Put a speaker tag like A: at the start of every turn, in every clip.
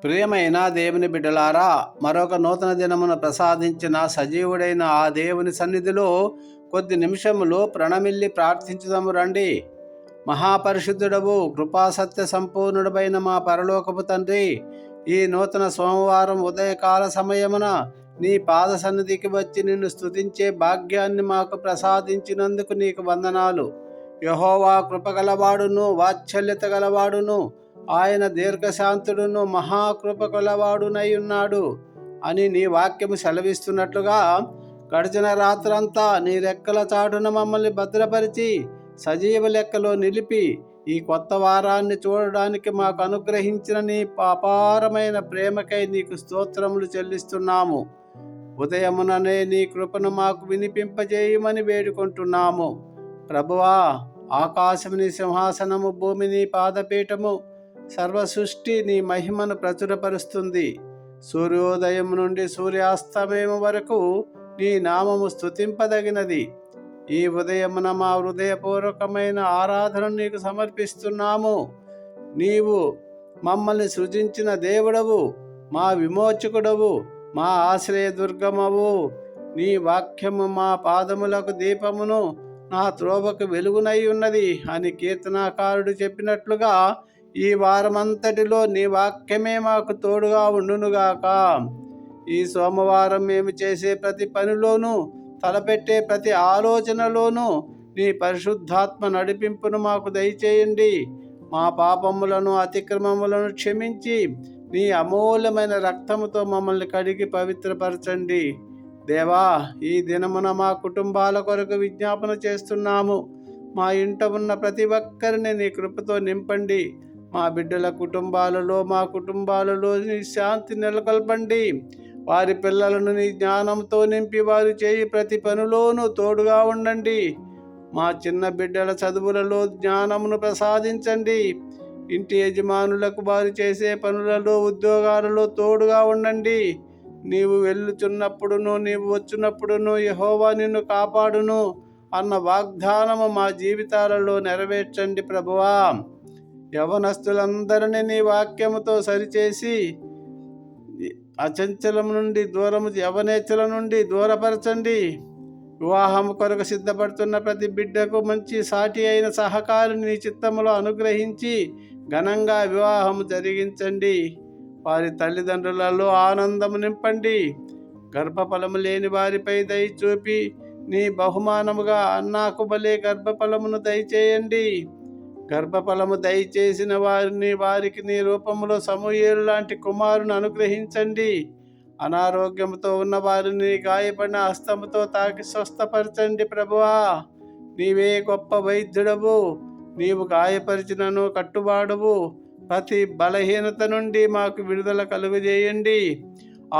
A: ప్రియమైన దేవుని బిడ్డలారా, మరొక నూతన దినమును ప్రసాదించిన సజీవుడైన ఆ దేవుని సన్నిధిలో కొద్ది నిమిషములు ప్రణమిల్లి ప్రార్థించుదాము రండి. మహాపరిశుద్ధుడవు, కృపాసత్య సంపూర్ణుడమైన మా పరలోకపు తండ్రి, ఈ నూతన సోమవారం ఉదయకాల సమయమున నీ పాద సన్నిధికి వచ్చి నిన్ను స్తుతించే భాగ్యాన్ని మాకు ప్రసాదించినందుకు నీకు వందనాలు. యెహోవా కృపగలవాడును, వాత్సల్యత గలవాడును, ఆయన దీర్ఘశాంతుడును, మహాకృప గలవాడునై ఉన్నాడు అని నీ వాక్యము సెలవిస్తున్నట్లుగా గడిచిన రాత్రంతా నీ రెక్కల చాటున మమ్మల్ని భద్రపరిచి సజీవ లెక్కలో నిలిపి ఈ కొత్త వారాన్ని చూడడానికి మాకు అనుగ్రహించిన నీ అపారమైన ప్రేమకై నీకు స్తోత్రములు చెల్లిస్తున్నాము. ఉదయముననే నీ కృపను మాకు వినిపింపజేయమని వేడుకుంటున్నాము. ప్రభువా, ఆకాశము నీ సింహాసనము, భూమి నీ పాదపీఠము, సర్వసృష్టి నీ మహిమను ప్రచురపరుస్తుంది. సూర్యోదయం నుండి సూర్యాస్తమయం వరకు నీ నామము స్తుతింపదగినది. ఈ ఉదయమున మా హృదయపూర్వకమైన ఆరాధన నీకు సమర్పిస్తున్నాము. నీవు మమ్మల్ని సృజించిన దేవుడవు, మా విమోచకుడవు, మా ఆశ్రయదుర్గమవు. నీ వాక్యము మా పాదములకు దీపమును, నా త్రోవకు వెలుగునై ఉన్నది అని కీర్తనాకారుడు చెప్పినట్లుగా ఈ వారమంతటిలో నీ వాక్యమే మాకు తోడుగా ఉండునుగాక. ఈ సోమవారం మేము చేసే ప్రతి పనిలోనూ, తలపెట్టే ప్రతి ఆలోచనలోనూ నీ పరిశుద్ధాత్మ నడిపింపును మాకు దయచేయండి. మా పాపములను, అతిక్రమములను క్షమించి నీ అమూల్యమైన రక్తముతో మమ్మల్ని కడిగి పవిత్రపరచండి. దేవా, ఈ దినమున మా కుటుంబాల కొరకు విజ్ఞాపన చేస్తున్నాము. మా ఇంట ఉన్న ప్రతి ఒక్కరిని నీ కృపతో నింపండి. మా బిడ్డల కుటుంబాలలో, మా కుటుంబాలలో నీ శాంతి నెలకొల్పండి. వారి పిల్లలను నీ జ్ఞానంతో నింపి వారు చేయి ప్రతి పనిలోనూ తోడుగా ఉండండి. మా చిన్న బిడ్డల చదువులలో జ్ఞానమును ప్రసాదించండి. ఇంటి యజమానులకు వారు చేసే పనులలో, ఉద్యోగాలలో తోడుగా ఉండండి. నీవు వెళ్ళుచున్నప్పుడును, నీవు వచ్చినప్పుడును యెహోవా నిన్ను కాపాడును అన్న వాగ్దానము మా జీవితాలలో నెరవేర్చండి ప్రభువా. యవనస్తులందరినీ నీ వాక్యముతో సరిచేసి అచంచలం నుండి దూరము, యవనేచ్ఛల నుండి దూరపరచండి. వివాహము కొరకు సిద్ధపడుతున్న ప్రతి బిడ్డకు మంచి సాటి అయిన సహకారిని నీ చిత్తములో అనుగ్రహించి ఘనంగా వివాహము జరిగించండి. వారి తల్లిదండ్రులలో ఆనందము నింపండి. గర్భఫలము లేని వారిపై దయ చూపి నీ బహుమానముగా అన్నాకు బలే గర్భఫలమును దయచేయండి. గర్భఫలము దయచేసిన వారికి నీ రూపములో సమూయేలు లాంటి కుమారుని అనుగ్రహించండి. అనారోగ్యముతో ఉన్న వారిని గాయపడిన హస్తముతో తాకి స్వస్థపరచండి ప్రభువా. నీవే గొప్ప వైద్యుడవు. నీవు గాయపరిచినను కట్టుబాడువు. ప్రతి బలహీనత నుండి మాకు విడుదల కలుగజేయండి.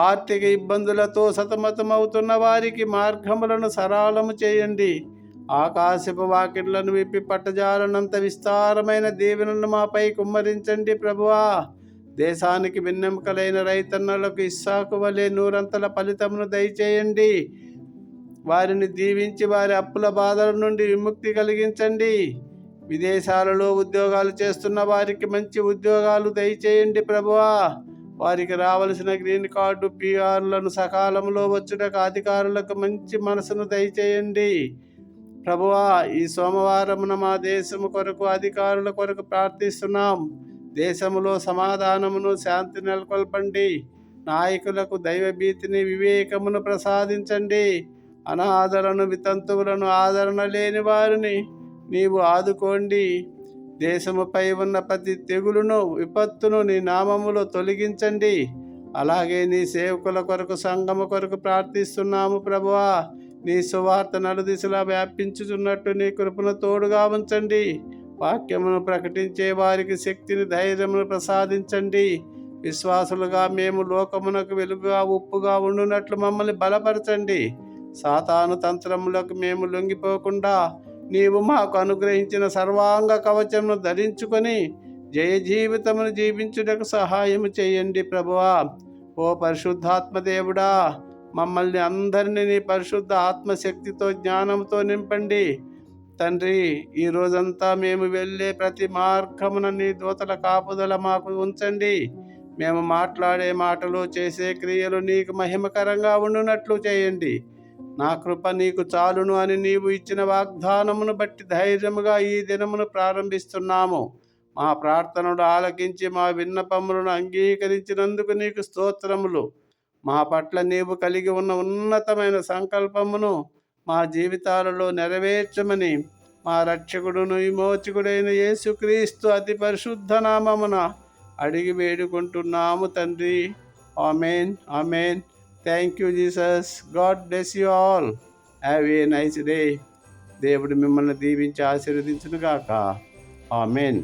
A: ఆర్థిక ఇబ్బందులతో సతమతమవుతున్న వారికి మార్గములను సరళము చేయండి. ఆకాశపు వాకిళ్లను విప్పి పట్టజాలనంత విస్తారమైన దీవెనలను మాపై కుమ్మరించండి ప్రభువా. దేశానికి వెన్నెముకలైన రైతన్నలకు ఇస్సాకు వలె నూరంతల ఫలితమును దయచేయండి. వారిని దీవించి వారి అప్పుల బాధల నుండి విముక్తి కలిగించండి. విదేశాలలో ఉద్యోగాలు చేస్తున్న వారికి మంచి ఉద్యోగాలు దయచేయండి ప్రభువా. వారికి రావలసిన గ్రీన్ కార్డు, పిఆర్లను సకాలంలో వచ్చుటకు అధికారులకు మంచి మనసును దయచేయండి ప్రభువా. ఈ సోమవారమున మా దేశము కొరకు, అధికారుల కొరకు ప్రార్థిస్తున్నాం. దేశములో సమాధానమును, శాంతి నెలకొల్పండి. నాయకులకు దైవభీతిని, వివేకమును ప్రసాదించండి. అనాథలను, వితంతువులను, ఆదరణ లేని వారిని నీవు ఆదుకోండి. దేశముపై ఉన్న ప్రతి తెగులును, విపత్తును నీ నామములో తొలగించండి. అలాగే నీ సేవకుల కొరకు, సంఘము కొరకు ప్రార్థిస్తున్నాము ప్రభువా. నీ సువార్త నలుదిశలా వ్యాపించుచున్నట్టు నీ కృపను తోడుగా ఉంచండి. వాక్యమును ప్రకటించే వారికి శక్తిని, ధైర్యమును ప్రసాదించండి. విశ్వాసులుగా మేము లోకమునకు వెలుగుగా, ఉప్పుగా ఉండునట్లు మమ్మల్ని బలపరచండి. సాతాను తంత్రములకు మేము లొంగిపోకుండా నీవు మాకు అనుగ్రహించిన సర్వాంగ కవచమును ధరించుకొని జయ జీవితమును జీవించుటకు సహాయము చేయండి ప్రభువా. ఓ పరిశుద్ధాత్మ దేవుడా, మమ్మల్ని అందరినీ నీ పరిశుద్ధ ఆత్మశక్తితో, జ్ఞానంతో నింపండి. తండ్రి, ఈ రోజంతా మేము వెళ్ళే ప్రతి మార్గమున నీ దూతల కాపుదల మాకు ఉంచండి. మేము మాట్లాడే మాటలు చేసే క్రియలు నీకు మహిమకరంగా ఉండునట్లు చేయండి. నా కృప నీకు చాలును అని నీవు ఇచ్చిన వాగ్దానమును బట్టి ధైర్యముగా ఈ దినమును ప్రారంభిస్తున్నాము. మా ప్రార్థనలు ఆలకించి మా విన్నపములను అంగీకరించినందుకు నీకు స్తోత్రములు. మా పట్ల నీవు కలిగి ఉన్న ఉన్నతమైన సంకల్పమును మా జీవితాలలో నెరవేర్చమని మా రక్షకుడును విమోచకుడైన యేసుక్రీస్తు అతి పరిశుద్ధ నామమున అడిగి వేడుకుంటున్నాము తండ్రి. Amen, amen. Thank you Jesus. God bless you all. Have a nice day. దేవుడు మిమ్మల్ని దీవించి ఆశీర్వదించును గాక. ఆమెన్.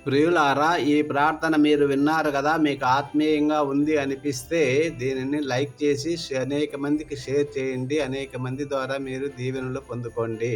A: ప్రియులారా, ఈ ప్రార్థన మీరు విన్నారు కదా, మీకు ఆత్మీయంగా ఉంది అనిపిస్తే దీనిని లైక్ చేసి అనేక మందికి షేర్ చేయండి. అనేక మంది ద్వారా మీరు దీవెనలు పొందుకోండి.